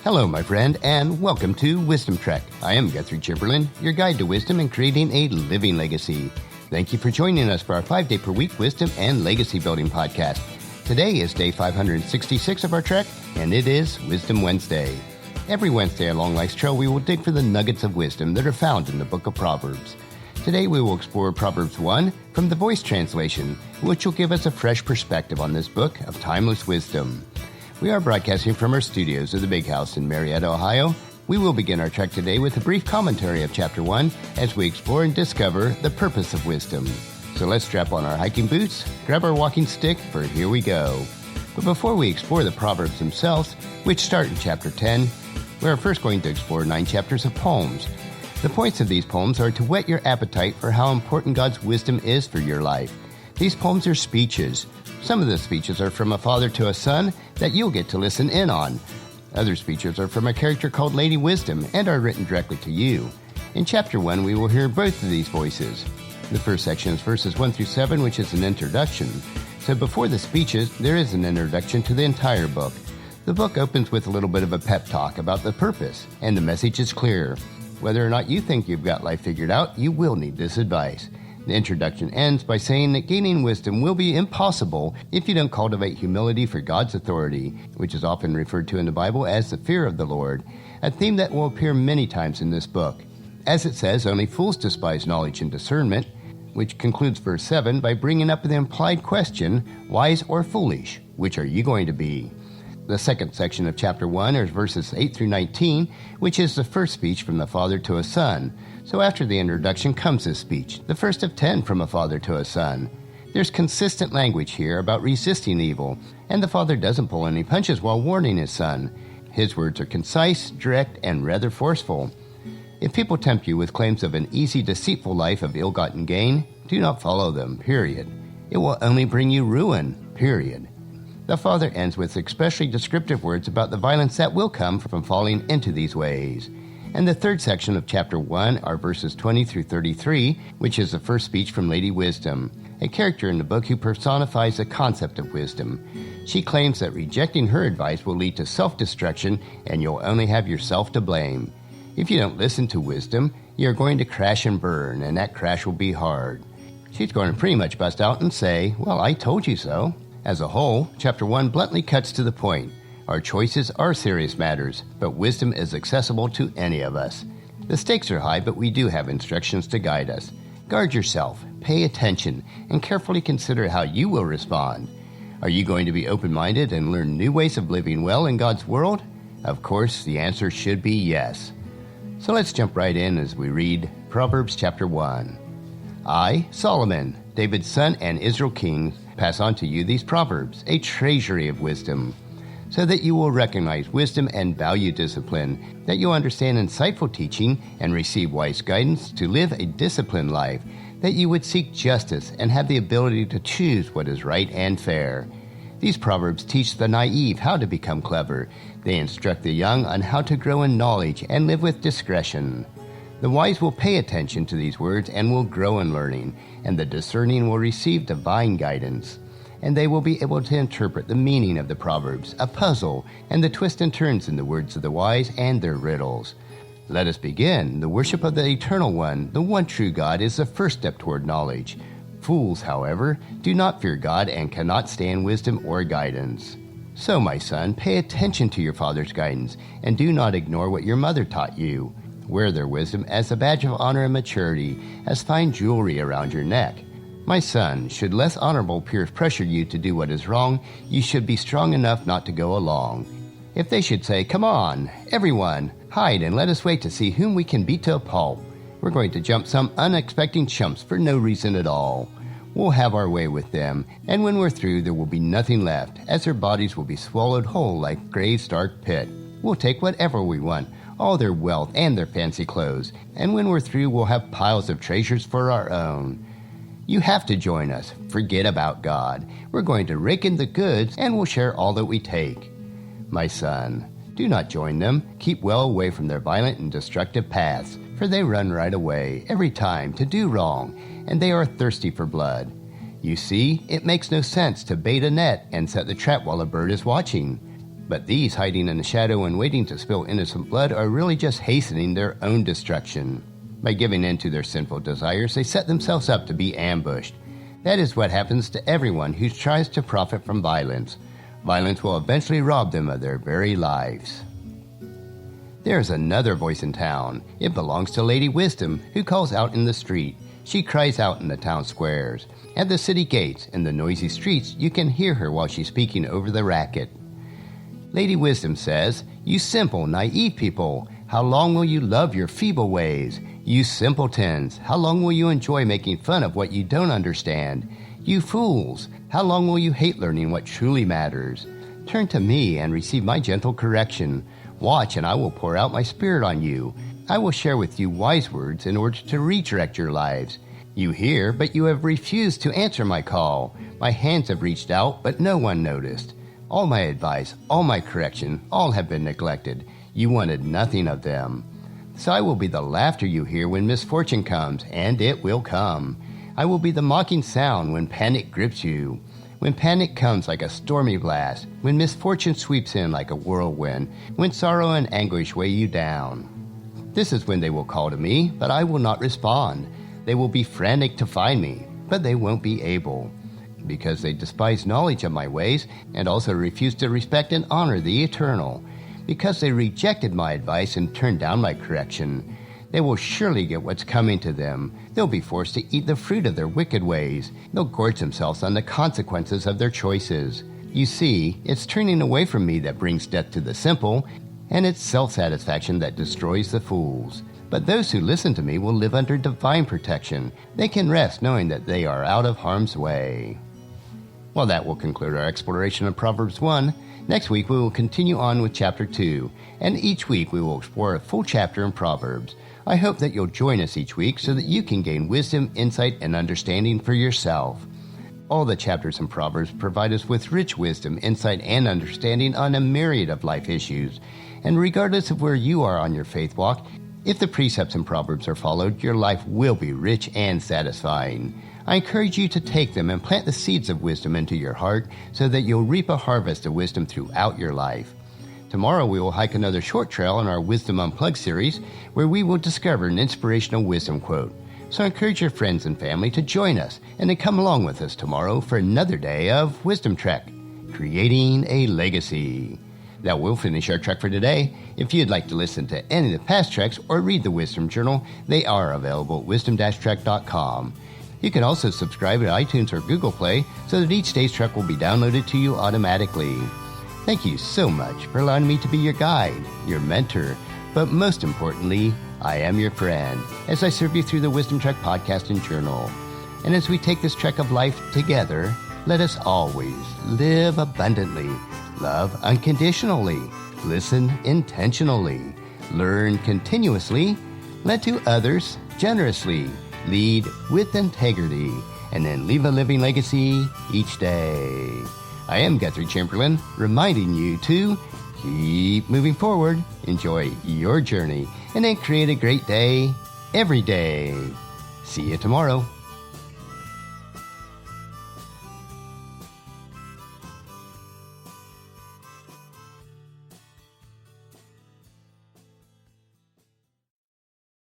Hello, my friend, and welcome to Wisdom Trek. I am Guthrie Chamberlain, your guide to wisdom and creating a living legacy. Thank you for joining us for our 5-day-per-week wisdom and legacy building podcast. Today is day 566 of our trek, and it is Wisdom Wednesday. Every Wednesday along Life's Trail, we will dig for the nuggets of wisdom that are found in the book of Proverbs. Today, we will explore Proverbs 1 from the Voice translation, which will give us a fresh perspective on this book of timeless wisdom. We are broadcasting from our studios of the Big House in Marietta, Ohio. We will begin our trek today with a brief commentary of Chapter 1 as we explore and discover the purpose of wisdom. So let's strap on our hiking boots, grab our walking stick, for here we go. But before we explore the Proverbs themselves, which start in Chapter 10, we are first going to explore 9 chapters of poems. The points of these poems are to whet your appetite for how important God's wisdom is for your life. These poems are speeches. Some of the speeches are from a father to a son that you'll get to listen in on. Other speeches are from a character called Lady Wisdom and are written directly to you. In Chapter 1, we will hear both of these voices. The first section is verses 1 through 7, which is an introduction. So before the speeches, there is an introduction to the entire book. The book opens with a little bit of a pep talk about the purpose, and the message is clear. Whether or not you think you've got life figured out, you will need this advice. The introduction ends by saying that gaining wisdom will be impossible if you don't cultivate humility for God's authority, which is often referred to in the Bible as the fear of the Lord, a theme that will appear many times in this book. As it says, only fools despise knowledge and discernment, which concludes verse 7 by bringing up the implied question, wise or foolish, which are you going to be? The second section of Chapter 1 is verses 8 through 19, which is the first speech from the father to a son. So after the introduction comes this speech, the first of 10 from a father to a son. There's consistent language here about resisting evil, and the father doesn't pull any punches while warning his son. His words are concise, direct, and rather forceful. If people tempt you with claims of an easy, deceitful life of ill-gotten gain, do not follow them, period. It will only bring you ruin, period. The father ends with especially descriptive words about the violence that will come from falling into these ways. And the third section of Chapter 1 are verses 20 through 33, which is the first speech from Lady Wisdom, a character in the book who personifies the concept of wisdom. She claims that rejecting her advice will lead to self-destruction and you'll only have yourself to blame. If you don't listen to wisdom, you're going to crash and burn, and that crash will be hard. She's going to pretty much bust out and say, well, I told you so. As a whole, Chapter 1 bluntly cuts to the point. Our choices are serious matters, but wisdom is accessible to any of us. The stakes are high, but we do have instructions to guide us. Guard yourself, pay attention, and carefully consider how you will respond. Are you going to be open-minded and learn new ways of living well in God's world? Of course, the answer should be yes. So let's jump right in as we read Proverbs chapter 1. I, Solomon, David's son and Israel king, pass on to you these proverbs, a treasury of wisdom, so that you will recognize wisdom and value discipline, that you'll understand insightful teaching and receive wise guidance to live a disciplined life, that you would seek justice and have the ability to choose what is right and fair. These proverbs teach the naive how to become clever. They instruct the young on how to grow in knowledge and live with discretion. The wise will pay attention to these words and will grow in learning, and the discerning will receive divine guidance. And they will be able to interpret the meaning of the proverbs, a puzzle, and the twists and turns in the words of the wise and their riddles. Let us begin. The worship of the Eternal One, the one true God, is the first step toward knowledge. Fools, however, do not fear God and cannot stand wisdom or guidance. So, my son, pay attention to your father's guidance, and do not ignore what your mother taught you. Wear their wisdom as a badge of honor and maturity, as fine jewelry around your neck. My son, should less honorable peers pressure you to do what is wrong, you should be strong enough not to go along. If they should say, come on, everyone, hide and let us wait to see whom we can beat to a pulp. We're going to jump some unexpected chumps for no reason at all. We'll have our way with them, and when we're through, there will be nothing left, as their bodies will be swallowed whole like grave's dark pit. We'll take whatever we want, all their wealth and their fancy clothes, and when we're through, we'll have piles of treasures for our own. You have to join us. Forget about God. We're going to rake in the goods, and we'll share all that we take. My son, do not join them. Keep well away from their violent and destructive paths, for they run right away, every time, to do wrong, and they are thirsty for blood. You see, it makes no sense to bait a net and set the trap while a bird is watching. But these hiding in the shadow and waiting to spill innocent blood are really just hastening their own destruction. By giving in to their sinful desires, they set themselves up to be ambushed. That is what happens to everyone who tries to profit from violence. Violence will eventually rob them of their very lives. There's another voice in town. It belongs to Lady Wisdom, who calls out in the street. She cries out in the town squares. At the city gates, in the noisy streets, you can hear her while she's speaking over the racket. Lady Wisdom says, "You simple, naive people, how long will you love your feeble ways? You simpletons, how long will you enjoy making fun of what you don't understand? You fools, how long will you hate learning what truly matters? Turn to me and receive my gentle correction. Watch, and I will pour out my spirit on you. I will share with you wise words in order to redirect your lives. You hear, but you have refused to answer my call. My hands have reached out, but no one noticed. All my advice, all my correction, all have been neglected. You wanted nothing of them. So I will be the laughter you hear when misfortune comes, and it will come. I will be the mocking sound when panic grips you. When panic comes like a stormy blast, when misfortune sweeps in like a whirlwind, when sorrow and anguish weigh you down. This is when they will call to me, but I will not respond. They will be frantic to find me, but they won't be able. Because they despise knowledge of my ways and also refuse to respect and honor the eternal. Because they rejected my advice and turned down my correction. They will surely get what's coming to them. They'll be forced to eat the fruit of their wicked ways. They'll gorge themselves on the consequences of their choices. You see, it's turning away from me that brings death to the simple, and it's self-satisfaction that destroys the fools. But those who listen to me will live under divine protection. They can rest knowing that they are out of harm's way. Well, that will conclude our exploration of Proverbs 1. Next week, we will continue on with Chapter 2, and each week we will explore a full chapter in Proverbs. I hope that you'll join us each week so that you can gain wisdom, insight, and understanding for yourself. All the chapters in Proverbs provide us with rich wisdom, insight, and understanding on a myriad of life issues. And regardless of where you are on your faith walk, if the precepts in Proverbs are followed, your life will be rich and satisfying. I encourage you to take them and plant the seeds of wisdom into your heart so that you'll reap a harvest of wisdom throughout your life. Tomorrow we will hike another short trail in our Wisdom Unplugged series where we will discover an inspirational wisdom quote. So encourage your friends and family to join us and to come along with us tomorrow for another day of Wisdom Trek, Creating a Legacy. That will finish our trek for today. If you'd like to listen to any of the past treks or read the Wisdom Journal, they are available at wisdom-trek.com. You can also subscribe at iTunes or Google Play so that each day's trek will be downloaded to you automatically. Thank you so much for allowing me to be your guide, your mentor, but most importantly, I am your friend as I serve you through the Wisdom Trek podcast and journal. And as we take this trek of life together, let us always live abundantly, love unconditionally, listen intentionally, learn continuously, lend to others generously, lead with integrity, and then leave a living legacy each day. I am Guthrie Chamberlain, reminding you to keep moving forward, enjoy your journey, and then create a great day every day. See you tomorrow.